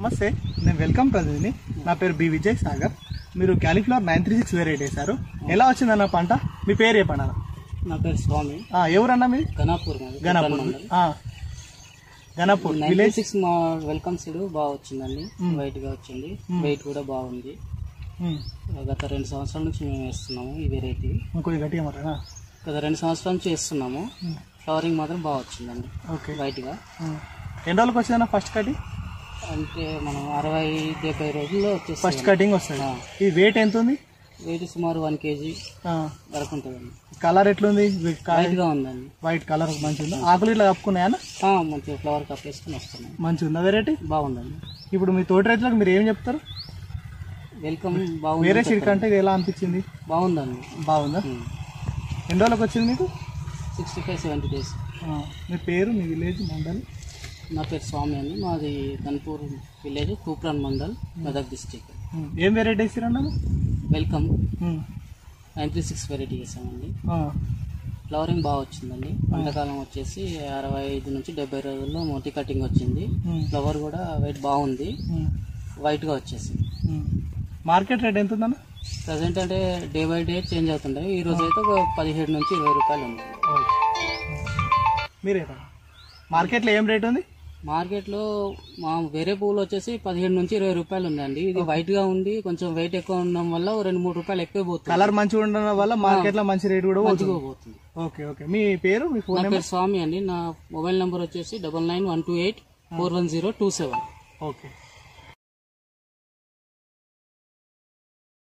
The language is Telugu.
నమస్తే, నేను వెల్కమ్ ప్రతినిధిని. నా పేరు బి విజయ్ సాగర్. మీరు క్యాలీఫ్లవర్ 936 వెరైటీ వేశారు. ఎలా వచ్చిందన్న పంట? మీ పేరు ఏ పంట? నా పేరు స్వామి. ఎవరన్నా మీది? గణాపూర్. గణాపూర్ విలేజ్. 96 మా వెల్కమ్ సీడ్ బాగా వచ్చిందండి. వైట్ గా వచ్చింది, వెయిట్ కూడా బాగుంది. గత 2 సంవత్సరాల నుంచి మేము వేస్తున్నాము ఈ వెరైటీ. ఇంకొక గట్టిగా మాట. గత 2 సంవత్సరాల నుంచి వేస్తున్నాము. ఫ్లవరింగ్ మాత్రం బాగా వచ్చిందండి. ఓకే, వైట్ గా. ఎన్ని రోజులకు వచ్చిందన్న ఫస్ట్ కటింగ్? అంటే మనం 60-70 రోజుల్లో వచ్చేసి ఫస్ట్ కటింగ్ వస్తుంది. ఈ వెయిట్ ఎంత ఉంది? వెయిట్ సుమారు 1 kg వరకు ఉంటుందండి. కలర్ ఎట్లుంది? వైట్ గా ఉందండి. వైట్ కలర్ మంచిగా. ఆకులు ఇట్లా కప్పుకున్నాయా? మంచిగా ఫ్లవర్ కప్పేసుకుని వస్తున్నాయి. మంచిగా ఉందా వెరైటీ? బాగుందండి. ఇప్పుడు మీ తోటి రైతులకు మీరు ఏం చెప్తారు? వెల్కమ్ బాగుంది. వేరే సీడ్ కంటే ఇది ఎలా అనిపించింది? బాగుందండి. బాగుందా? ఎన్ని రోజులకు వచ్చింది మీకు? 65-70 days. మీ పేరు, మీ విలేజ్, మండల్? నా పేరు స్వామి అండి. మాది గన్పూర్ విలేజ్, తూప్రాన్ మండల్, మెదక్ డిస్టిక్. ఏం వెరైటీ వేసారన్నా? వెల్కమ్ 936 వెరైటీ వేసామండి. ఫ్లవరింగ్ బాగా వచ్చిందండి. పంటకాలం వచ్చేసి 65-70 రోజుల్లో మొట్టి కటింగ్ వచ్చింది. ఫ్లవర్ కూడా వెయిట్ బాగుంది, వైట్గా వచ్చేసింది. మార్కెట్ రేట్ ఎంత ఉందన్న? ప్రజెంట్ అంటే డే బై డే చేంజ్ అవుతుంటాయి. ఈ రోజు అయితే 17-20 రూపాయలు ఉంది. మీరే మార్కెట్లో ఏం రేట్ ఉంది? మార్కెట్లో మా వేరే పువ్వులు వచ్చేసి 17-20 రూపాయలు ఉందండి. ఇది వైట్ గా ఉంది, కొంచెం వెయిట్ ఎక్కువ ఉండడం వల్ల 2-3 రూపాయలు ఎక్కువ పోతుంది. కలర్ మంచిగా ఉండడం వల్ల మార్కెట్ లో మంచి రేట్ కూడా పోతుంది. Okay okay. మీ పేరు, మీ ఫోన్? నా పేరు స్వామి అండి. నా మొబైల్ నంబర్ వచ్చేసి 9912841027. ఓకే.